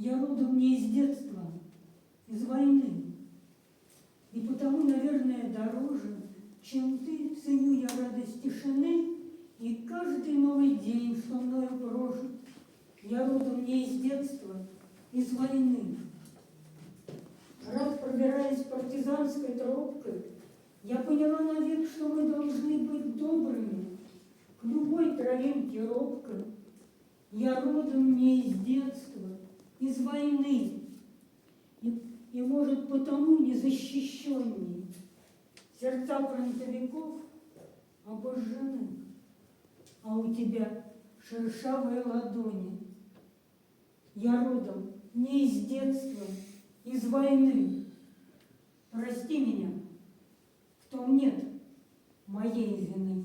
Я родом не из детства, из войны. И потому, наверное, дороже, чем ты, ценю я радость тишины и каждый новый день, что мною прожит. Я родом не из детства, из войны. Рад, пробираясь партизанской тропкой, я поняла навек, что мы должны быть добрыми к любой травинке робкой. Я родом не из детства, из войны. И может, потому незащищенней сердца фронтовиков обожжены, а у тебя шершавые ладони. Я родом не из детства, из войны. Прости меня, в том нет моей вины.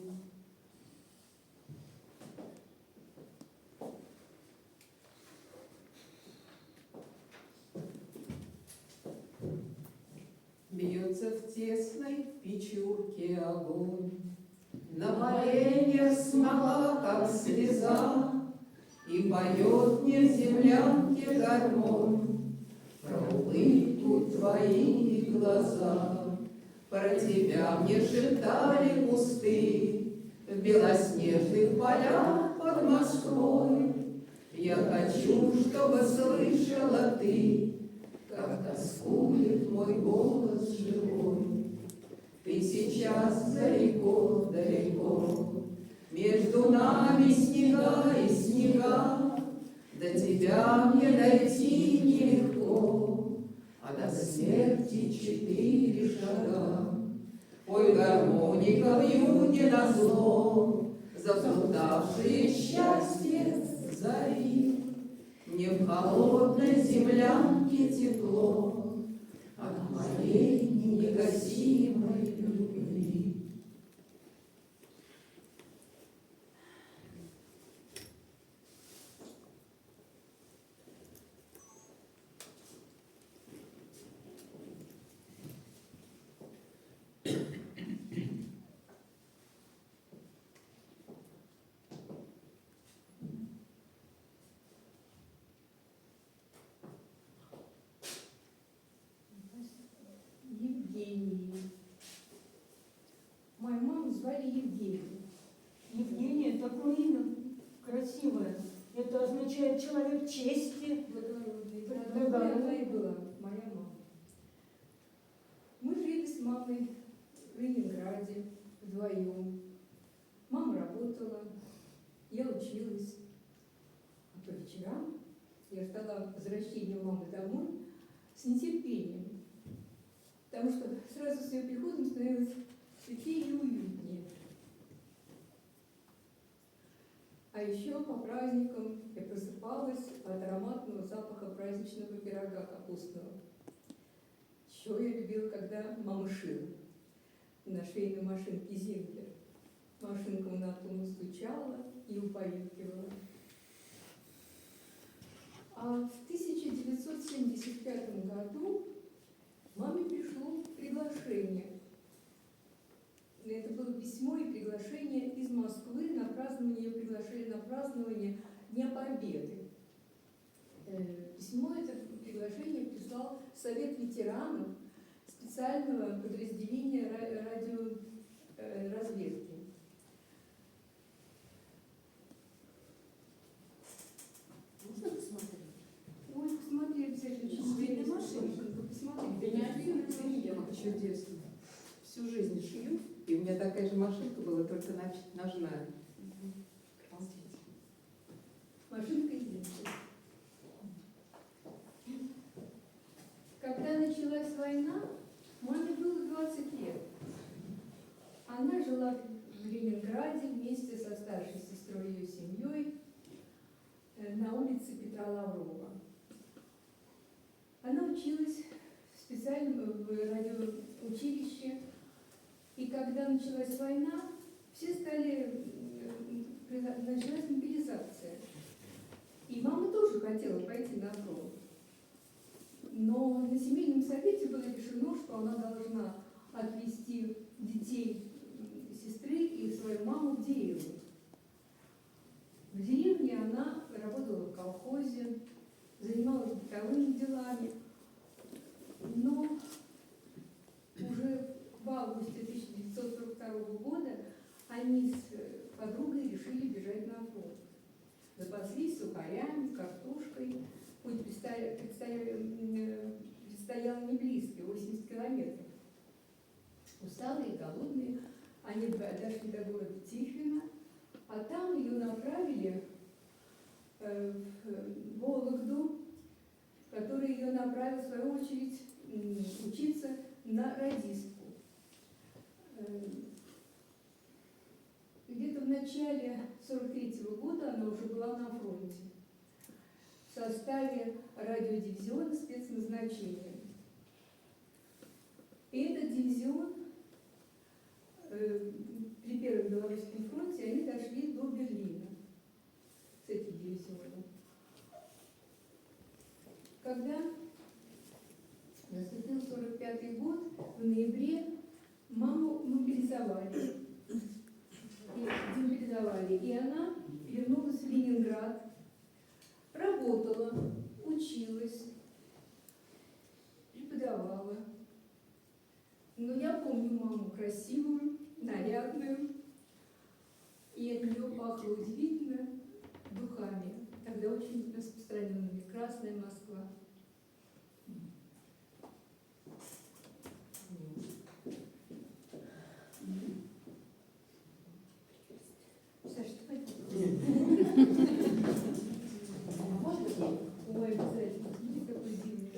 Бьется в тесной печурке огонь, на поленьях смола, как слеза, и поет мне в землянке гармонь про улыбку твои глаза. Про тебя мне шептали кусты в белоснежных полях под Москвой. Я хочу, чтобы слышала ты, как тоскует мой голос живой. Ты сейчас далеко, далеко, между нами снега и снега. До тебя мне дойти нелегко, а до смерти 4 шага. Ой, гармоника в июне назло, заплутавшие счастье зари. Мне в холодной землянке тепло от моей негасимой любви. Евгений. Мою маму звали Евгения. Евгения, такое имя красивое. Это означает человек чести. Она и была моя мама. Мы жили с мамой в Ленинграде вдвоем. Мама работала, я училась. А по вечерам я ждала возвращения мамы домой с нетерпением, потому что сразу с ее приходом становилось светлее и уютнее. А еще по праздникам я просыпалась от ароматного запаха праздничного пирога капустного. Еще я любила, когда мама шила на швейной машинке Зинглер. Машинка монотонно стучала и убаюкивала. А в 1975 году маме пришло приглашение. Это было письмо и приглашение из Москвы на празднование, ее приглашение на празднование Дня Победы. Письмо, это приглашение прислал Совет ветеранов специального подразделения радиоразведки. Можно посмотреть? Ой, посмотри, обязательно. Швейная машинка. Посмотри. Чудесно. Всю жизнь шью, и у меня такая же машинка была, только ножная. Обалдеть. Машинка здесь. Когда началась война, маме было 20 лет. Она жила в Ленинграде вместе со старшей сестрой и ее семьей на улице Петра Лаврова. Она училась в специальном радиоучилище, и когда началась война, началась мобилизация. И мама тоже хотела пойти на фронт. Но на семейном совете было решено, что она должна отвезти детей сестры и свою маму в деревню. В деревне она работала в колхозе, занималась бытовыми делами. Но уже в августе 1942 года они с подругой решили бежать на фронт. Запаслись сухарями, картошкой. Путь предстоял не близкий, 80 километров. Усталые, голодные, они дошли до города Тихвина, а там ее направили в Вологду, который ее направил, в свою очередь, учиться на радистку. Где-то в начале 1943 года она уже была на фронте в составе радиодивизиона спецназначения. И этот дивизион при Первом Белорусском фронте они дошли до Берлина с этим дивизионом. Когда наступил 1945 год, в ноябре маму мобилизовали. И она вернулась в Ленинград, работала, училась, преподавала. Но я помню маму красивую, нарядную, и от нее пахло удивительно духами, тогда очень распространенными. Красная Москва. Саша, давай. Можно я? Ой, обязательно. Смотри, какой дивный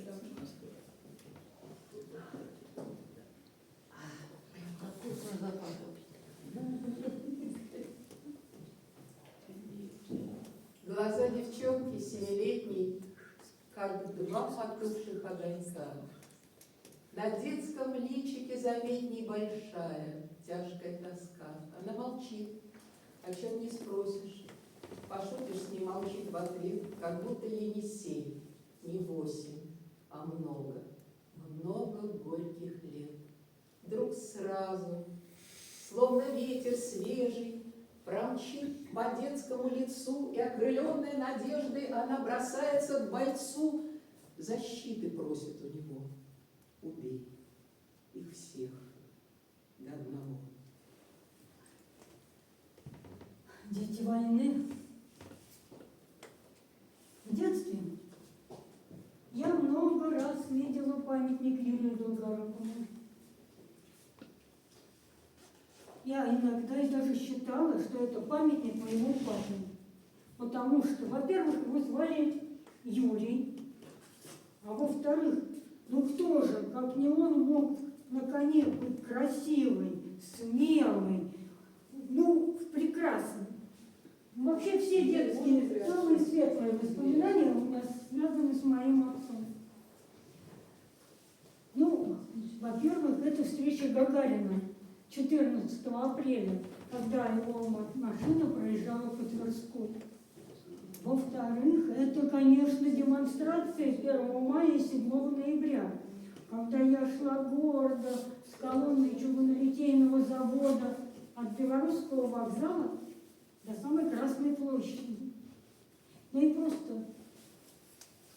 запах. Глаза девчонки семилетней, как два потухших огонька. На детском личике заметней большая, тяжкая тоска. Она молчит, о чем не спросишь. Пошутишь с ней, молчит в ответ, как будто ей не 7, не 8, а много, много горьких лет. Вдруг сразу, словно ветер свежий, промчит по детскому лицу, и, окрыленная надеждой, она бросается к бойцу, защиты просит у него. Убей их всех до одного. Дети войны. В детстве я много раз видела памятник Юрию Долгорукову. Я иногда и даже считала, что это памятник моему папе. Потому что, во-первых, его звали Юрий, а во-вторых, ну кто же, как не он, мог на коне быть красивый, смелый, ну, прекрасный. Вообще все детские, самые светлые воспоминания у нас связаны с моим отцом. Ну, во-первых, это встреча Гагарина 14 апреля, когда его машина проезжала по Тверску. Во-вторых, это, конечно, демонстрация 1 мая и 7 ноября, когда я шла гордо с колонной чугунолитейного завода от Белорусского вокзала до самой Красной площади. Ну и просто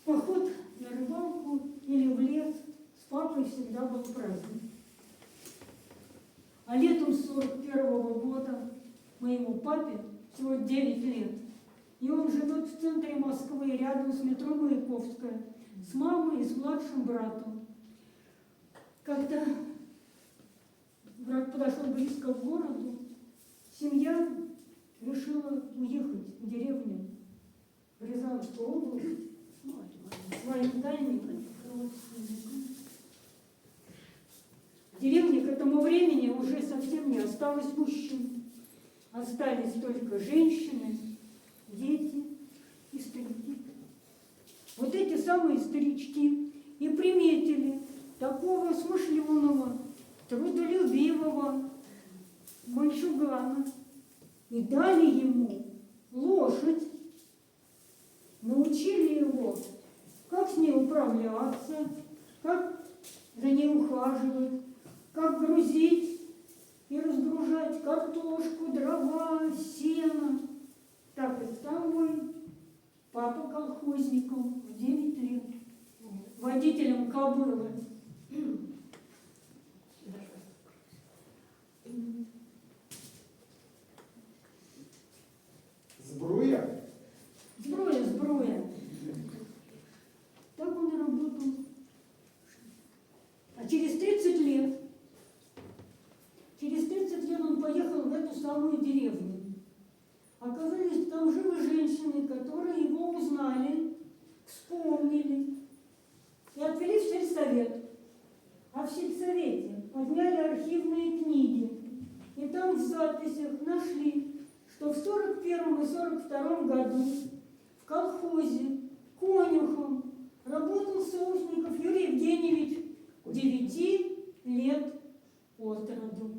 поход на рыбалку или в лес с папой всегда был праздник. А летом 1941 года моему папе всего 9 лет. И он живет в центре Москвы, рядом с метро Маяковская, с мамой и с младшим братом. Когда брат подошел близко к городу, семья решила уехать в деревню в Рязанскую область своим дальникам, родственникам. В деревне к этому времени уже совсем не осталось мужчин. Остались только женщины, дети и старики. Вот эти самые старички и приметили такого смышленого, трудолюбивого мальчугана и дали ему лошадь, научили его, как с ней управляться, как за ней ухаживать, как грузить и разгружать картошку, дрова, сено. Так и стал мой папа колхозником в 9 лет. водителем кобылы. Збруя? Сброя. Так он и работал. А через 30 лет он поехал в эту самую деревню. Оказались там живы женщины, которые его узнали, вспомнили и отвели в сельсовет. А в сельсовете подняли архивные книги. И там в записях нашли, что в 41 и 42 году в колхозе конюхом работал Сошников Юрий Евгеньевич, 9 лет от роду.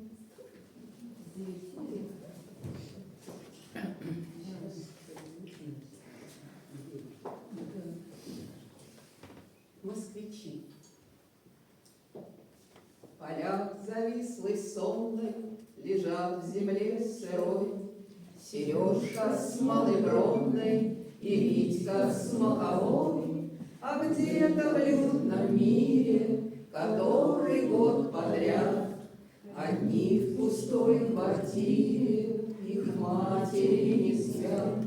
Москвичи. Поля завислой сонной лежат в земле сырой, Сережка с малой бронной и Витька с маховой. А где-то в людном мире, который год подряд, одни в пустой квартире, их матери не спят.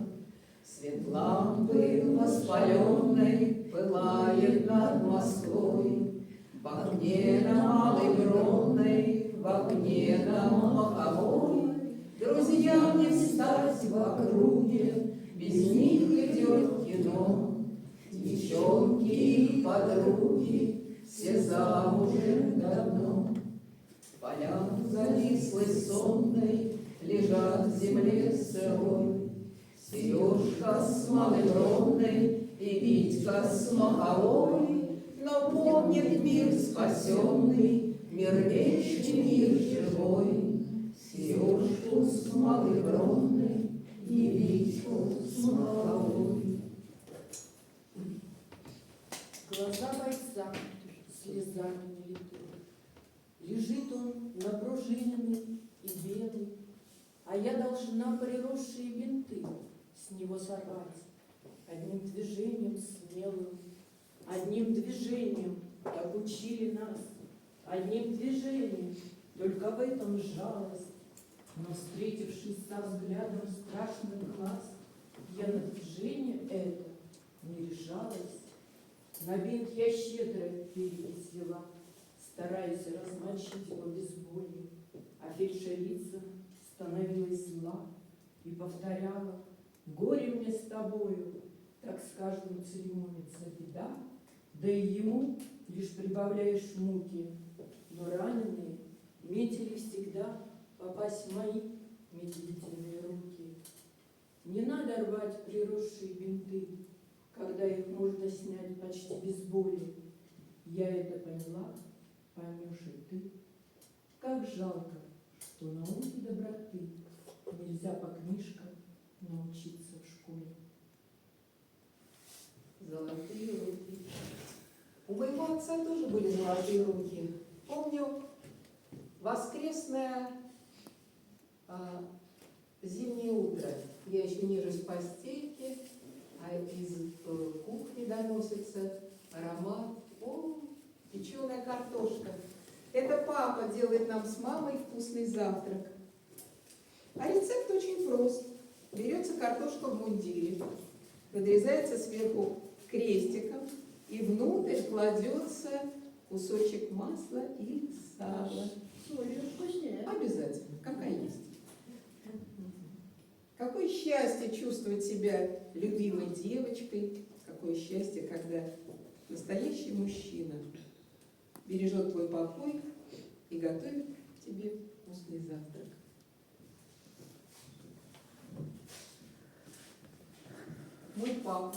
Свет лампы воспаленной пылает над Москвой, в окне на Малой Бронной, в окне на Маховой. Друзьям не встать в округе, без них идет кино. Девчонки и подруги все замужем давно. В полях завислой сонной лежат в земле сырой, Сережка с Малой Бронной и Витька с Маховой. Но помнит мир спасенный, мир вечный, мир живой, Сережку с Малой Бронной и Витьку с Маховой. Глаза бойца слезами не литые. Лежит он напружиненный и белый, а я должна приросшие бинты с него сорвать. Одним движением смелым, одним движением, так учили нас, одним движением, только в этом жалость. Но, встретившись со взглядом страшных глаз, я на движение это не решалась. На бинт я щедро перекись вела, стараясь размочить его безболье, а фельдшерица становилась зла и повторяла: «Горе мне с тобою, так с каждым церемонится беда, да и ему лишь прибавляешь муки, но раненые метили всегда попасть в мои медлительные руки. Не надо рвать приросшие бинты, когда их можно снять почти без боли. Я это поняла, поймешь и ты. Как жалко, что науке доброты нельзя по книжкам научиться в школе». Золотые руки. У моего отца тоже были золотые руки. Помню воскресное зимнее утро. Я еще нежусь в постельке, а из кухни доносится аромат. О, печеная картошка. Это папа делает нам с мамой вкусный завтрак. А рецепт очень прост. Берется картошка в мундире, подрезается сверху крестиком, и внутрь кладется кусочек масла и сала. Солью вкуснее. Обязательно, какая есть. Какое счастье чувствовать себя любимой девочкой, какое счастье, когда настоящий мужчина бережет твой покой и готовит тебе вкусный завтрак. Мой папа.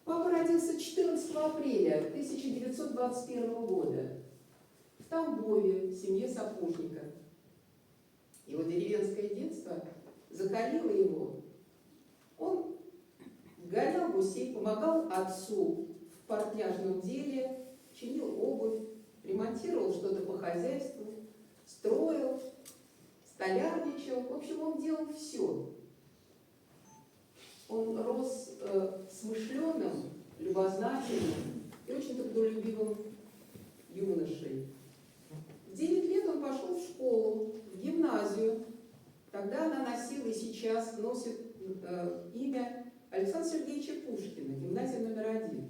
Папа родился 14 апреля 1921 года в Тамбове, в семье сапожника. Его деревенское детство закалило его. Он гонял гусей, помогал отцу в портняжном деле, чинил обувь, ремонтировал что-то по хозяйству, строил, столярничал. В общем, он делал все. Он рос смышленым, любознательным и очень трудолюбивым юношей. В 9 лет он пошел в школу, в гимназию. Тогда она носила и сейчас носит имя Александра Сергеевича Пушкина, гимназия номер 1.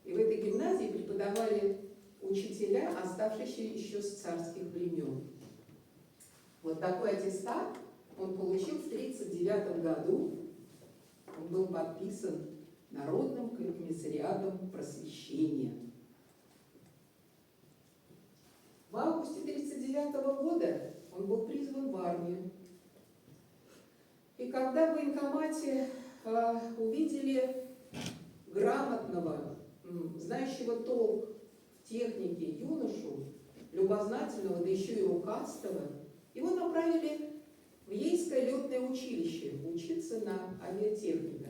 И в этой гимназии преподавали учителя, оставшиеся еще с царских времен. Вот такой аттестат он получил в 1939 году. Он был подписан Народным комиссариатом просвещения. В августе 1939 года он был призван в армию. И когда в военкомате увидели грамотного, знающего толк в технике юношу, любознательного, да еще и рукастого, его направили в Ейское летное училище учиться на авиатехника.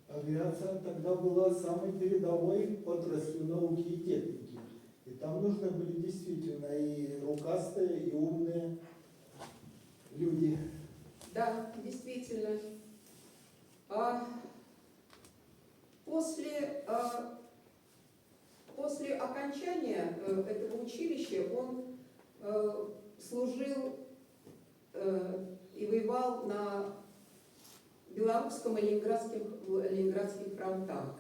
Авиация тогда была самой передовой отраслью науки и техники. И там нужны были действительно и рукастые, и умные люди. Да, действительно. После окончания этого училища он служил и воевал на Белорусском и Ленинградских фронтах.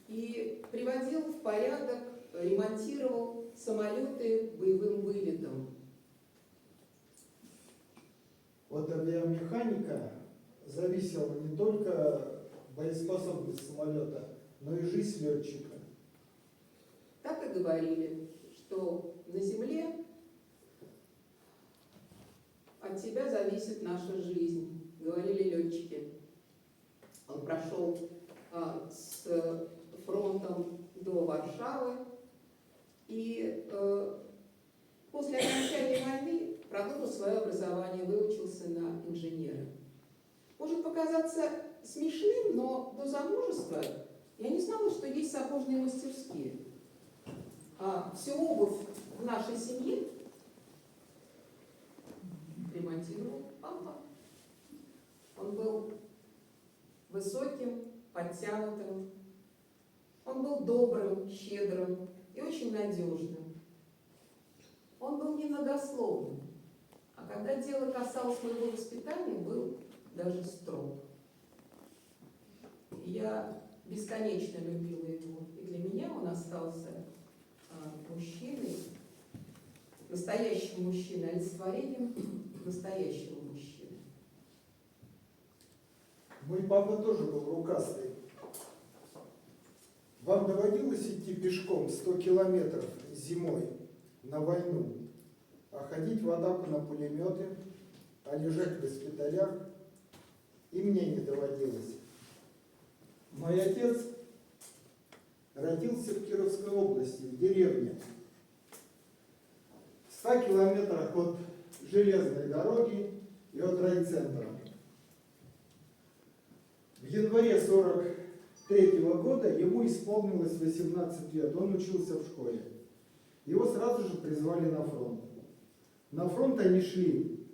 И приводил в порядок, ремонтировал самолеты боевым вылетом. От авиамеханика зависела не только боеспособность самолета, но и жизнь летчика. Так и говорили, что на земле от тебя зависит наша жизнь, говорили летчики. Он прошел с фронтом до Варшавы и после окончания войны продолжил свое образование, выучился на инженера. Может показаться смешным, но до замужества я не знала, что есть сапожные мастерские. Всю обувь в нашей семье ремонтировал папа. Он был высоким, подтянутым. Он был добрым, щедрым и очень надежным. Он был немногословным. А когда дело касалось моего воспитания, был даже строг. И я бесконечно любила его. И для меня он остался мужчиной, настоящим мужчиной, олицетворением настоящего мужчины. Мой папа тоже был рукастый. Вам доводилось идти пешком 100 километров зимой на войну, а ходить в атаку на пулеметы, а лежать в госпиталях? И мне не доводилось. Мой отец родился в Кировской области, в деревне, в 100 километрах от железной дороги и от райцентра. В январе 1943 года ему исполнилось 18 лет, он учился в школе. Его сразу же призвали на фронт. На фронт они шли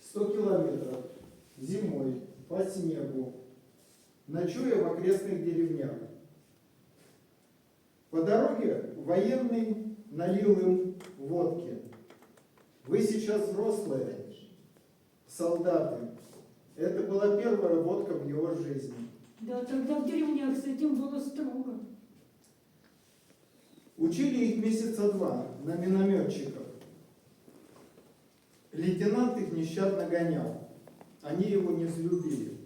100 километров зимой по снегу, ночуя в окрестных деревнях. По дороге военный налил им водки. Вы сейчас взрослые, солдаты. Это была первая водка в его жизни. Да, тогда в деревнях с этим было строго. Учили их месяца 2 на минометчиков. Лейтенант их нещадно гонял. Они его не взлюбили.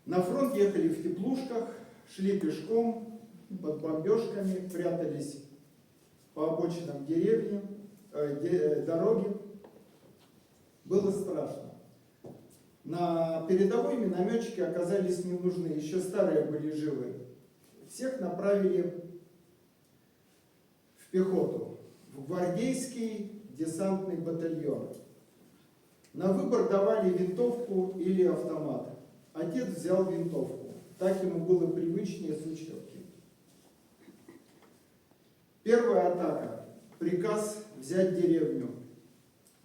На фронт ехали в теплушках, шли пешком, под бомбежками, прятались по обочинам дороги. Было страшно. На передовой минометчики оказались не нужны, еще старые были живы. Всех направили в пехоту, в гвардейский десантный батальон. На выбор давали винтовку или автомат. Отец взял винтовку, так ему было привычнее с учебки. Первая атака. Приказ взять деревню.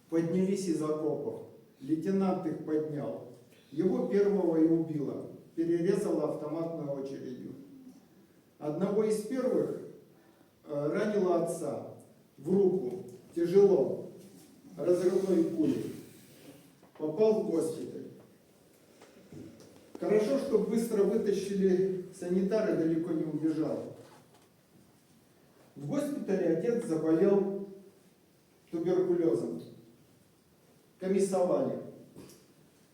Поднялись из окопов. Лейтенант их поднял. Его первого и убила, перерезала автоматной очередью. Одного из первых ранила отца в руку, тяжело, разрывной пулей. Попал в госпиталь. Хорошо, что быстро вытащили санитары, далеко не убежал. В госпитале отец заболел туберкулезом. Комиссовали.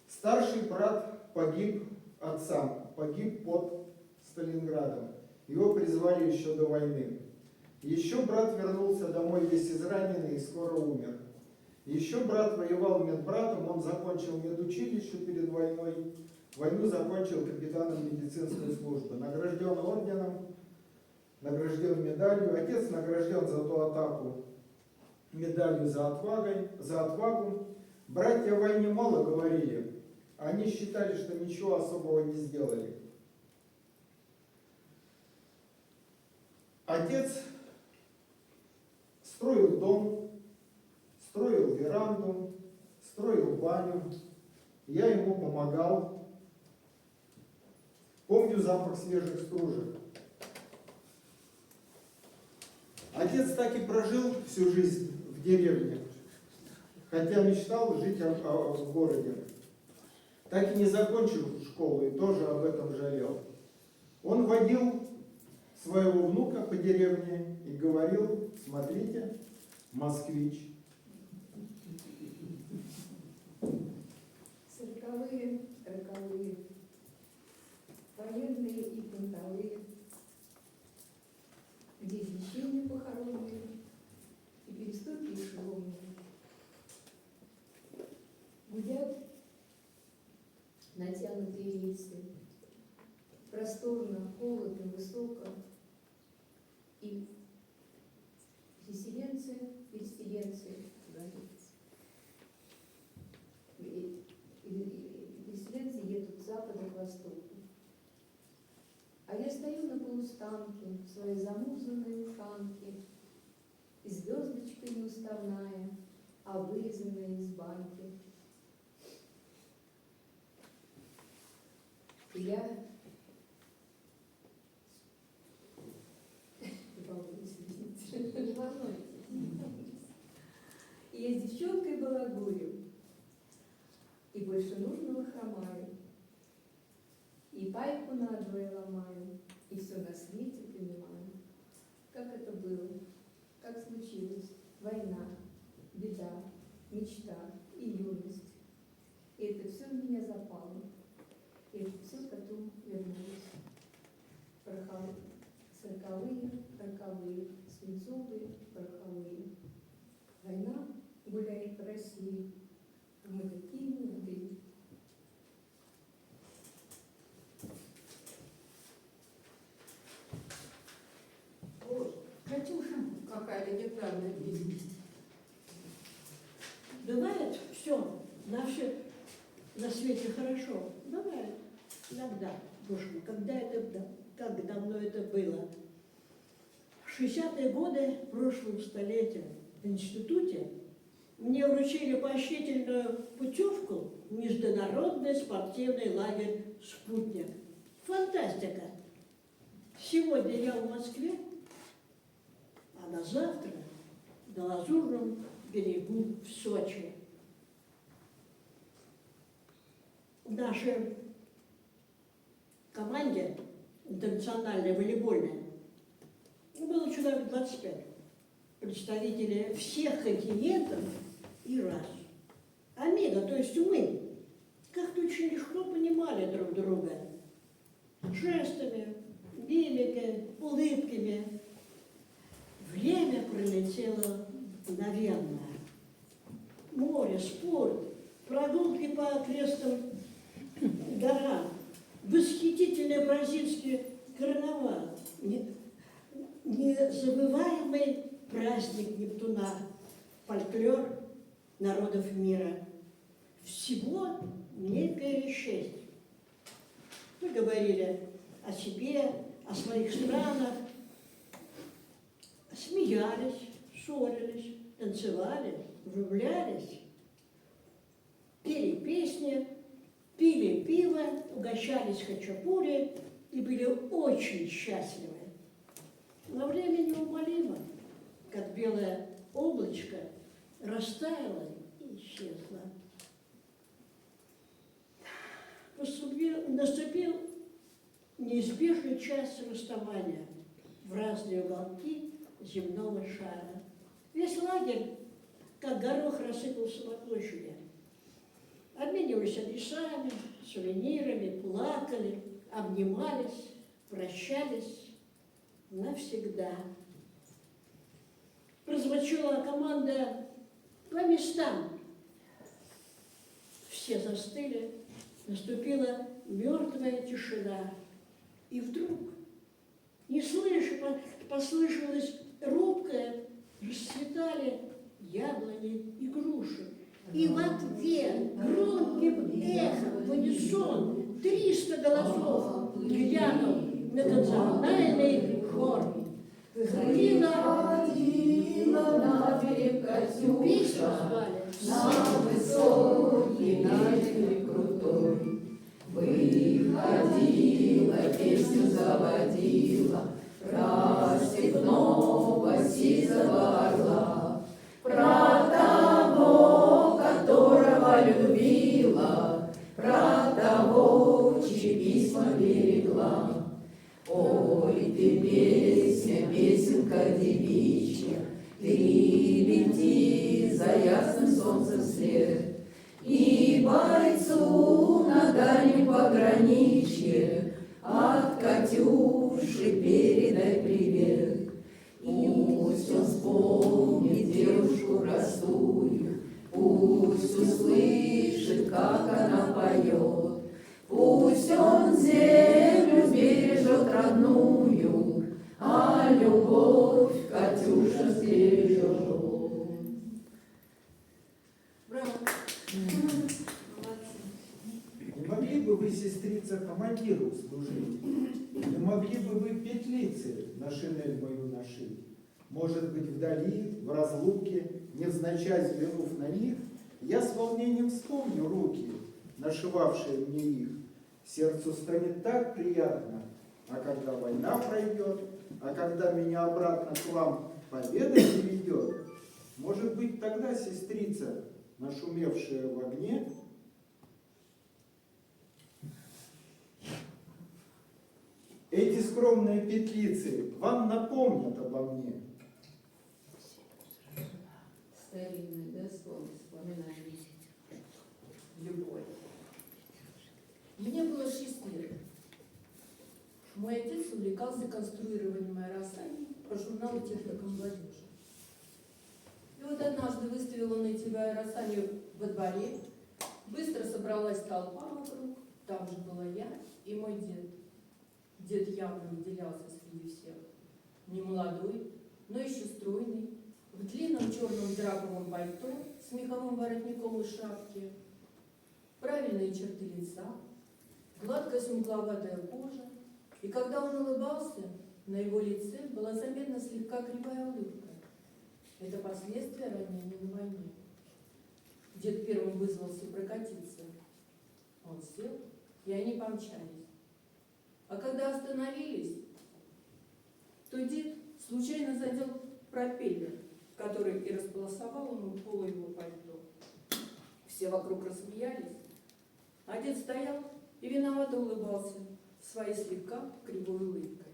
Старший брат погиб, отца погиб под Сталинградом. Его призвали еще до войны. Еще брат вернулся домой весь израненный и скоро умер. Еще брат воевал медбратом, он закончил медучилище перед войной. Войну закончил капитаном медицинской службы. Награжден орденом, награжден медалью. Отец награжден за ту атаку медалью за отвагу. Братья о войне мало говорили. Они считали, что ничего особого не сделали. Отец строил дом, строил веранду, строил баню. Я ему помогал. Помню запах свежих стружек. Отец так и прожил всю жизнь в деревне, хотя мечтал жить в городе. Так и не закончил школу и тоже об этом жалел. Он водил своего внука по деревне и говорил: смотрите, москвич. 40-е, 40-е, военные и фронтовые, где извещения похоронные и переступки эшелонные. Гудят натянутые рельсы, просторно, холодно, высоко, и переселенцы переселенцы едут с запада к востоку. А я стою на полустанке в своей замурзанной ушанке, и звездочка неуставная, а вырезанная из банки. И я не волнуйтесь. И я с девчонкой балагурю, и больше нужного хромаю, и пайку надвое ломаю, и все на свете понимаю. Как это было, как случилось, война, беда, мечта и юность. И это все в меня запало, и это все потом вернулось. Сороковые, роковые, свинцовые, пороховые. Война гуляет по России, а мы такие молодые. Катюша, Какая легендарная песня. Бывает все на свете хорошо. Бывает. Иногда. Боже мой, когда это, как давно это было. В 60-е годы прошлого столетия в институте мне вручили поощрительную путевку в международный спортивный лагерь «Спутник». Фантастика! Сегодня я в Москве, а на завтра на Лазурном берегу в Сочи. В нашей команде интернациональной волейбольной было человек 25 представителей всех континентов и рас. Омега, то есть мы, как-то очень легко понимали друг друга. Жестами, мимикой, улыбками. Время пролетело мгновенно. Море, спорт, прогулки по окрестным горам, восхитительный бразильский карнавал, незабываемый праздник Нептуна, фольклор народов мира. Всего некое 6. Мы говорили о себе, о своих странах, смеялись, ссорились, танцевали, влюблялись, пели песни, пили пиво, угощались хачапури и были очень счастливы. Но время неумолимо, как белое облачко, растаяло и исчезло. Наступил неизбежный час расставания в разные уголки земного шара. Весь лагерь, как горох, рассыпался по площади. Обменивались адресами, сувенирами, плакали, обнимались, прощались навсегда. Прозвучала команда по местам. Все застыли, наступила мертвая тишина. И вдруг, не слыша, послышалось робкое, расцветали яблони и груши. И в ответ громким эхом в унисон 300 голосов глянул на национальный хор. Выходила на берег Катюша, песню звали. на высокий, на берег крутой. Выходила, песню заводила, про степного сизого орла, про того, которого любила, про того, чьи письма берегла. Ой, ты песня, песенка девичья, ты лети за ясным солнцем вслед, и бойцу на дальнем пограничье от Катюши передай привет. Пусть он вспомнит девушку простую, пусть услышит, как она поет, пусть он землю бережет родную, а любовь Катюша сбережет. Браво. Не могли бы вы, сестрица, командиру служить? Не могли бы вы петлицы на шинель мою нашить? Может быть, вдали, в разлуке, невзначай взглянув на них, я с волнением вспомню руки, нашивавшие мне их. Сердцу станет так приятно, а когда война пройдет, а когда меня обратно к вам победа приведет, может быть, тогда, сестрица, нашумевшая в огне, эти скромные петлицы вам напомнят обо мне. Старинное, да, слово, вспоминание. Любовь. Мне было 6 лет. Мой отец увлекался конструированием аэросаней по журналу «Техника молодежи». И вот однажды выставил он эти аэросани во дворе. Быстро собралась толпа вокруг. Там же была я и мой дед. Дед явно выделялся среди всех. Не молодой, но еще стройный, в длинном черном драповом пальто с меховым воротником и шапке, правильные черты лица, гладкая смугловатая кожа, и когда он улыбался, на его лице была заметна слегка кривая улыбка. Это последствия ранения на войне. Дед первым вызвался прокатиться. Он сел, и они помчались. А когда остановились, то дед случайно задел пропеллер, который и располосовал ему полу его пальто. Все вокруг рассмеялись, а дед стоял и виновато улыбался своей слегка кривой улыбкой.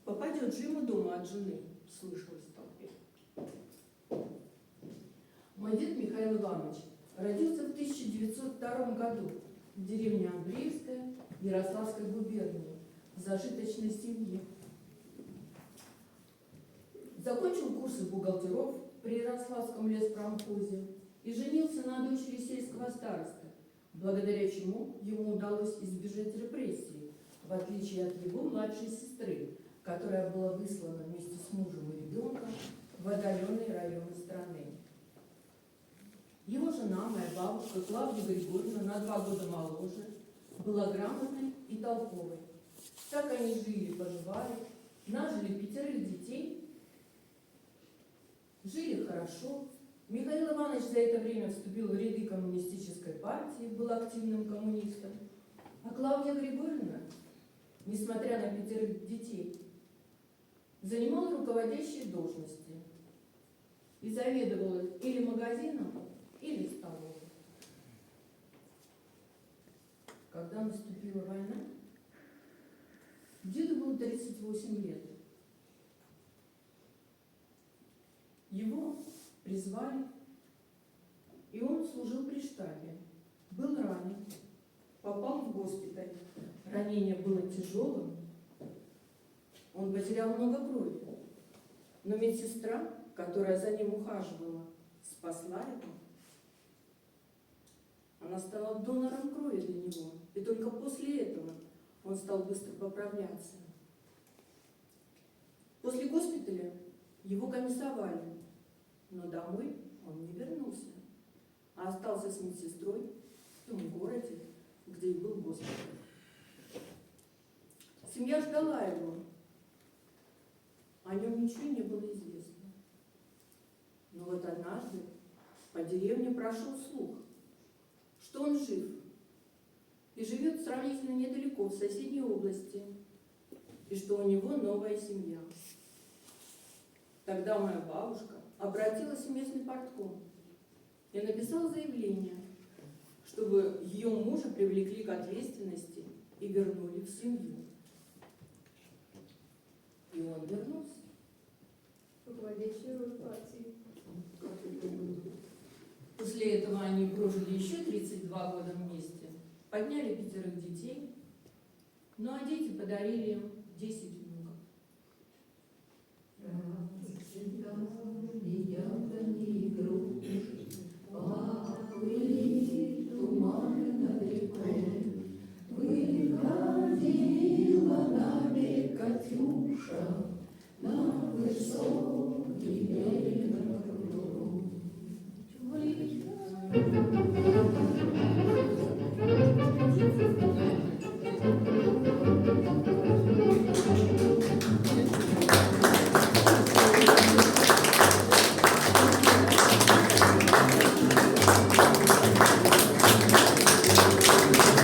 Попадет же ему дома от жены, слышалось в толпе. Мой дед Михаил Иванович родился в 1902 году в деревне Андреевская Ярославской губернии в зажиточной семье. Закончил курсы бухгалтеров при Ярославском леспромхозе и женился на дочери сельского староста, благодаря чему ему удалось избежать репрессий, в отличие от его младшей сестры, которая была выслана вместе с мужем и ребенком в отдаленные районы страны. Его жена, моя бабушка Клавдия Григорьевна, на 2 года моложе, была грамотной и толковой. Так они жили, поживали, нажили 5 детей Жили хорошо. Михаил Иванович за это время вступил в ряды коммунистической партии, был активным коммунистом. А Клавдия Григорьевна, несмотря на 5 детей, занимала руководящие должности и заведовала или магазином, или столовой. Когда наступила война, деду было 38 лет. Его призвали, и он служил при штабе. Был ранен, попал в госпиталь. Ранение было тяжелым, он потерял много крови. Но медсестра, которая за ним ухаживала, спасла его. Она стала донором крови для него, и только после этого он стал быстро поправляться. После госпиталя его комиссовали, но домой он не вернулся, а остался с медсестрой в том городе, где и был госпиталь. Семья ждала его, о нем ничего не было известно. Но вот однажды по деревне прошел слух, что он жив и живет сравнительно недалеко, в соседней области, и что у него новая семья. Тогда моя бабушка обратилась в местный партком и написала заявление, чтобы ее мужа привлекли к ответственности и вернули в семью. И он вернулся. Руководящая роль партии. После этого они прожили еще 32 года вместе, подняли 5 детей, ну а дети подарили им 10 внуков. Катюша, на высокий берег.